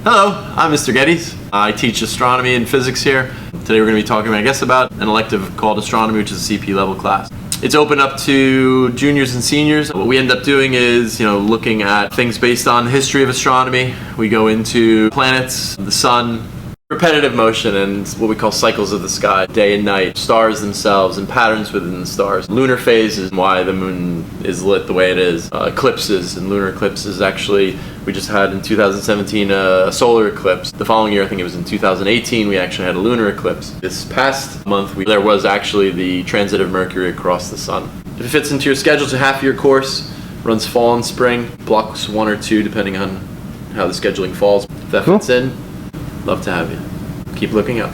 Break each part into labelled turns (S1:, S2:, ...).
S1: Hello, I'm Mr. Geddes. I teach astronomy and physics here. Today we're going to be talking, about an elective called astronomy, which is a CP level class. It's open up to juniors and seniors. What we end up doing is, looking at things based on the history of astronomy. We go into planets, the sun, repetitive motion, and what we call cycles of the sky, day and night, stars themselves and patterns within the stars, lunar phases, why the moon is lit the way it is, eclipses and lunar eclipses. Actually, we just had in 2017 a solar eclipse. The following year, I think it was in 2018, we actually had a lunar eclipse. This past month, there was actually the transit of Mercury across the sun. If it fits into your schedule, it's a half-year course, runs fall and spring, blocks 1 or 2 depending on how the scheduling falls. If that fits in, love to have you. Keep looking up.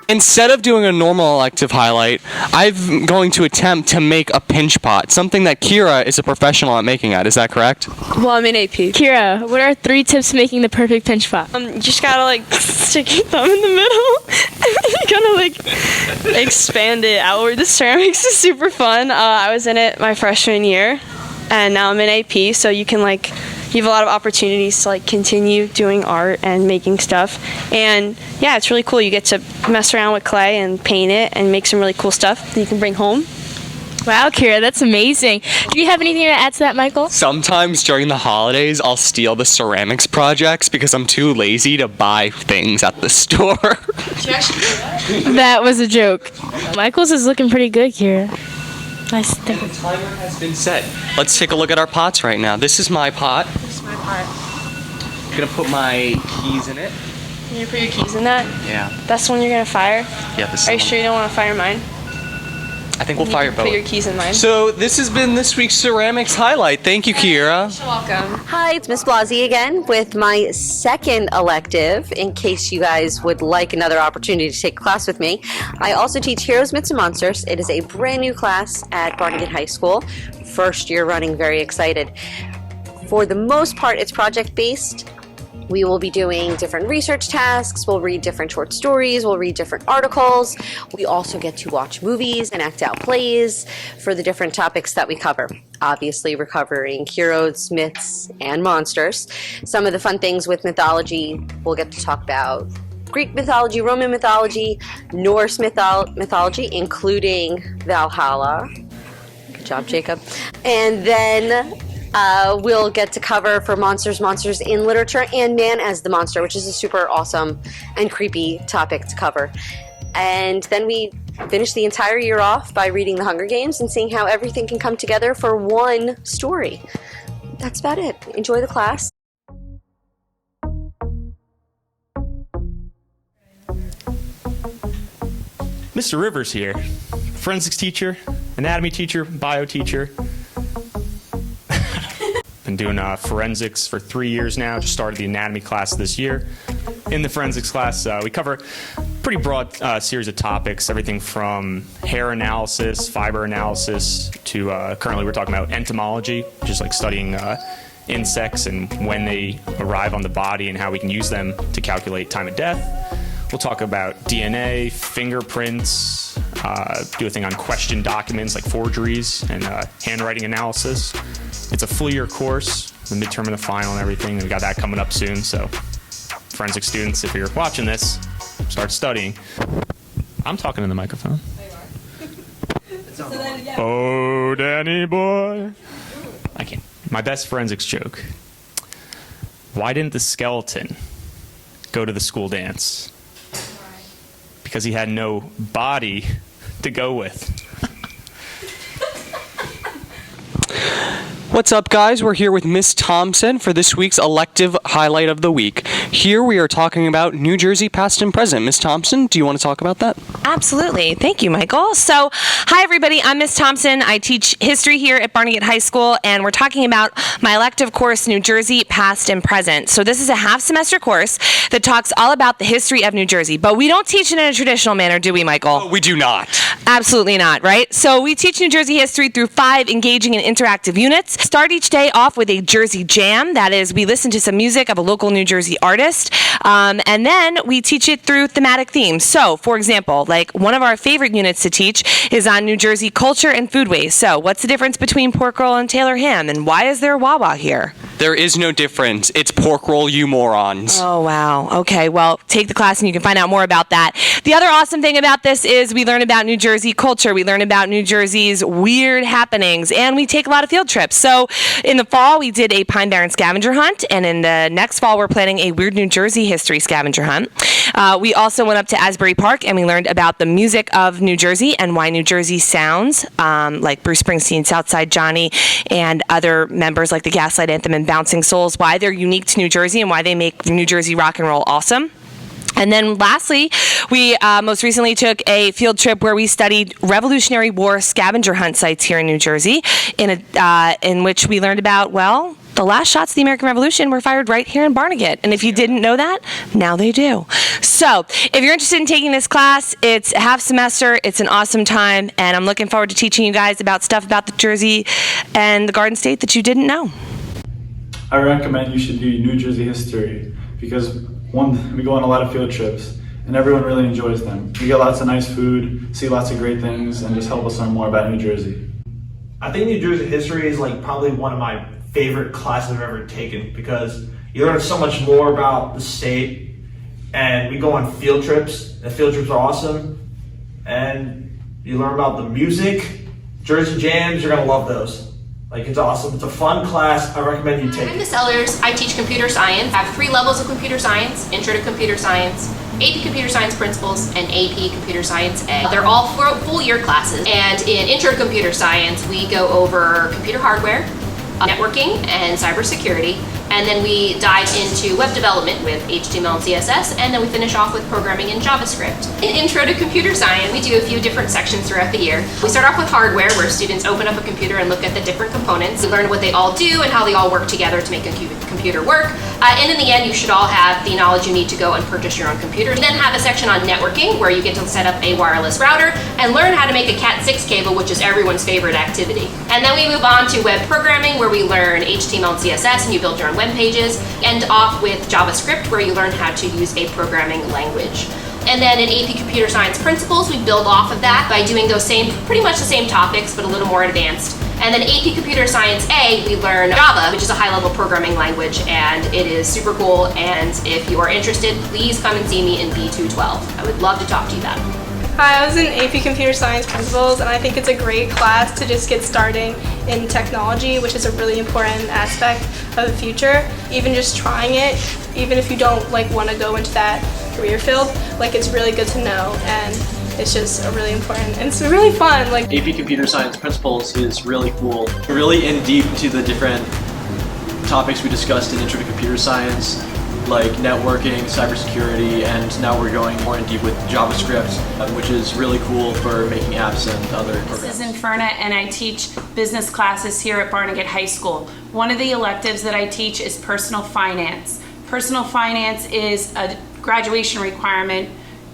S2: Instead of doing a normal elective highlight, I'm going to attempt to make a pinch pot, something that Kira is a professional at making at. Is that correct?
S3: Well, I'm in AP.
S4: Kira, what are 3 tips to making the perfect pinch pot?
S3: You just gotta stick your thumb in the middle and you gotta expand it outward. The ceramics is super fun. I was in it my freshman year and now I'm in AP, so you can you have a lot of opportunities to continue doing art and making stuff. And yeah, it's really cool. You get to mess around with clay and paint it and make some really cool stuff that you can bring home.
S4: Wow, Kira, that's amazing. Do you have anything to add to that, Michael?
S2: Sometimes during the holidays, I'll steal the ceramics projects because I'm too lazy to buy things at the store.
S4: That was a joke. Michael's is looking pretty good, Kira. Nice.
S2: And the timer has been set. Let's take a look at our pots right now. This is my pot.
S3: This is my pot.
S2: I'm gonna put my keys in it.
S3: You're gonna put your keys in that?
S2: Yeah.
S3: That's the one you're gonna fire?
S2: Yeah, this is
S3: Are you sure you don't want to fire mine?
S2: I think we'll fire both.
S3: Put your keys in mine.
S2: So this has been this week's ceramics highlight. Thank you, Kira.
S3: You're welcome.
S5: Hi, it's Miss Blasey again with my second elective, in case you guys would like another opportunity to take a class with me. I also teach Heroes, Myths, and Monsters. It is a brand new class at Barnegat High School. First year running, very excited. For the most part, it's project-based. We will be doing different research tasks, we'll read different short stories, we'll read different articles. We also get to watch movies and act out plays for the different topics that we cover. Obviously, we're covering heroes, myths, and monsters. Some of the fun things with mythology, we'll get to talk about Greek mythology, Roman mythology, Norse mythology, including Valhalla. Good job, Jacob. And then we'll get to cover for monsters in literature, and man as the monster, which is a super awesome and creepy topic to cover. And then we finish the entire year off by reading The Hunger Games and seeing how everything can come together for one story. That's about it. Enjoy the class.
S6: Mr. Rivers here, forensics teacher, anatomy teacher, bio teacher. Been doing forensics for 3 years now. Just started the anatomy class this year. In the forensics class, we cover a pretty broad series of topics, everything from hair analysis, fiber analysis, to currently we're talking about entomology, which is studying insects and when they arrive on the body and how we can use them to calculate time of death. We'll talk about DNA, fingerprints, do a thing on question documents like forgeries and handwriting analysis. It's a full year course, the midterm and the final and everything. We got that coming up soon, so forensic students, if you're watching this, start studying. I'm talking in the microphone. Oh, Danny boy. I can't. My best forensics joke. Why didn't the skeleton go to the school dance? Because he had no body to go with.
S2: What's up, guys? We're here with Miss Thompson for this week's elective highlight of the week. Here we are talking about New Jersey past and present. Miss Thompson, do you want to talk about that?
S7: Absolutely. Thank you, Michael. So, hi, everybody. I'm Miss Thompson. I teach history here at Barnegat High School, and we're talking about my elective course, New Jersey past and present. So this is a half-semester course that talks all about the history of New Jersey, but we don't teach it in a traditional manner, do we, Michael?
S2: Oh, we do not.
S7: Absolutely not, right? So we teach New Jersey history through 5 engaging and interactive units. Start each day off with a Jersey jam. That is, we listen to some music of a local New Jersey artist, and then we teach it through thematic themes. So, for example, like one of our favorite units to teach is on New Jersey culture and foodways. So, what's the difference between pork roll and Taylor ham, and why is there a Wawa here?
S2: There is no difference. It's pork roll, you morons.
S7: Oh, wow. Okay, well, take the class and you can find out more about that. The other awesome thing about this is we learn about New Jersey culture, we learn about New Jersey's weird happenings, and we take a lot of field trips. So in the fall, we did a Pine Barren scavenger hunt, and in the next fall, we're planning a Weird New Jersey history scavenger hunt. We also went up to Asbury Park, and we learned about the music of New Jersey and why New Jersey sounds, like Bruce Springsteen, Southside Johnny, and other members like the Gaslight Anthem and Bouncing Souls, why they're unique to New Jersey and why they make New Jersey rock and roll awesome. And then lastly, we most recently took a field trip where we studied Revolutionary War scavenger hunt sites here in New Jersey, in which we learned about, well, the last shots of the American Revolution were fired right here in Barnegat. And if you didn't know that, now they do. So if you're interested in taking this class, it's a half semester, it's an awesome time, and I'm looking forward to teaching you guys about stuff about the Jersey and the Garden State that you didn't know.
S8: I recommend you should do New Jersey history because one, we go on a lot of field trips and everyone really enjoys them. We get lots of nice food, see lots of great things, and just help us learn more about New Jersey.
S9: I think New Jersey history is like probably one of my favorite classes I've ever taken because you learn so much more about the state, and we go on field trips. The field trips are awesome, and you learn about the music, Jersey jams. You're gonna love those. Like, it's awesome. It's a fun class. I recommend you take it.
S10: I'm Miss Ellers. I teach computer science. I have 3 levels of computer science: Intro to Computer Science, AP Computer Science Principles, and AP Computer Science A. They're all full year classes. And in Intro to Computer Science, we go over computer hardware, networking, and cybersecurity. And then we dive into web development with HTML and CSS, and then we finish off with programming in JavaScript. In Intro to Computer Science, we do a few different sections throughout the year. We start off with hardware, where students open up a computer and look at the different components. We learn what they all do and how they all work together to make a computer work. And in the end, you should all have the knowledge you need to go and purchase your own computer. We then have a section on networking, where you get to set up a wireless router and learn how to make a Cat6 cable, which is everyone's favorite activity. And then we move on to web programming, where we learn HTML and CSS, and you build your own web pages. End off with JavaScript, where you learn how to use a programming language. And then in AP Computer Science Principles, we build off of that by doing those pretty much the same topics, but a little more advanced. And then AP Computer Science A, we learn Java, which is a high-level programming language, and it is super cool. And if you are interested, please come and see me in B212. I would love to talk to you about it.
S11: Hi, I was in AP Computer Science Principles, and I think it's a great class to just get starting in technology, which is a really important aspect of the future. Even just trying it, even if you don't want to go into that career field, it's really good to know, and it's just a really important, and it's really fun.
S12: AP Computer Science Principles is really cool. We're really in deep into the different topics we discussed in Intro to Computer Science, like networking, cybersecurity, and now we're going more in deep with JavaScript, which is really cool for making apps and other programs.
S13: This is Inferna, and I teach business classes here at Barnegat High School. One of the electives that I teach is personal finance. Personal finance is a graduation requirement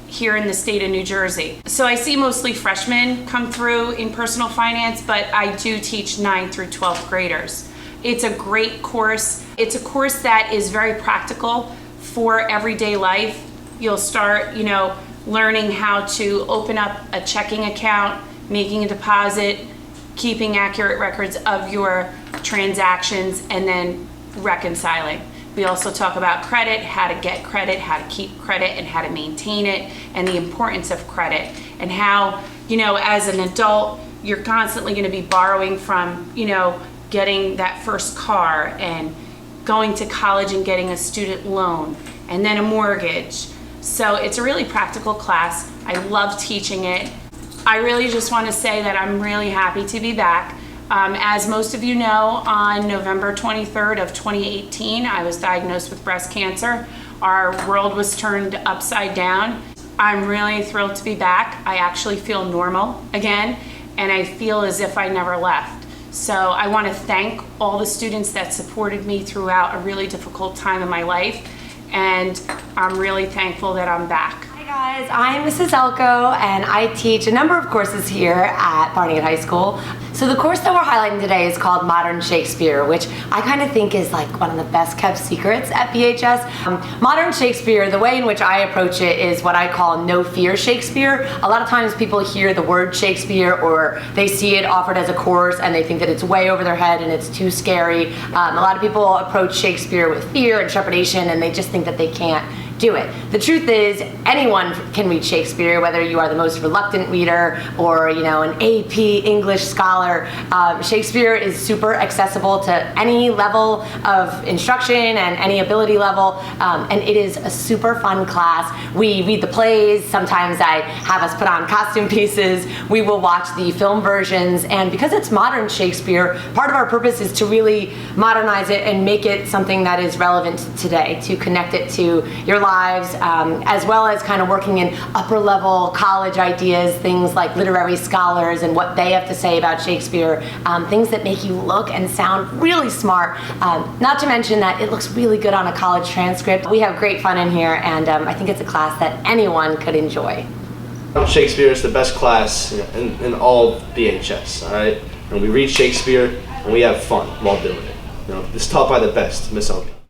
S13: here in the state of New Jersey. So I see mostly freshmen come through in personal finance, but I do teach 9th through 12th graders. It's a great course. It's a course that is very practical for everyday life. You'll start, learning how to open up a checking account, making a deposit, keeping accurate records of your transactions, and then reconciling. We also talk about credit, how to get credit, how to keep credit, and how to maintain it, and the importance of credit, and how, as an adult, you're constantly going to be borrowing from, getting that first car and going to college and getting a student loan and then a mortgage. So it's a really practical class. I love teaching it. I really just want to say that I'm really happy to be back. As most of you know, on November 23rd of 2018, I was diagnosed with breast cancer. Our world was turned upside down. I'm really thrilled to be back. I actually feel normal again, and I feel as if I never left. So I want to thank all the students that supported me throughout a really difficult time in my life, and I'm really thankful that I'm back.
S14: Hi guys, I'm Mrs. Elko and I teach a number of courses here at Barnegat High School. So the course that we're highlighting today is called Modern Shakespeare, which I kind of think is like one of the best kept secrets at BHS. Modern Shakespeare, the way in which I approach it is what I call no fear Shakespeare. A lot of times people hear the word Shakespeare or they see it offered as a course and they think that it's way over their head and it's too scary. A lot of people approach Shakespeare with fear and trepidation and they just think that they can't do it. The truth is, anyone can read Shakespeare, whether you are the most reluctant reader or an AP English scholar. Shakespeare is super accessible to any level of instruction and any ability level, and it is a super fun class. We read the plays, sometimes I have us put on costume pieces, we will watch the film versions, and because it's modern Shakespeare, part of our purpose is to really modernize it and make it something that is relevant today, to connect it to your lives, as well as kind of working in upper level college ideas, things like literary scholars and what they have to say about Shakespeare, things that make you look and sound really smart, not to mention that it looks really good on a college transcript. We have great fun in here and I think it's a class that anyone could enjoy.
S15: Shakespeare is the best class in all BHS, all right? And we read Shakespeare and we have fun while doing it. It's taught by the best, Miss Elke.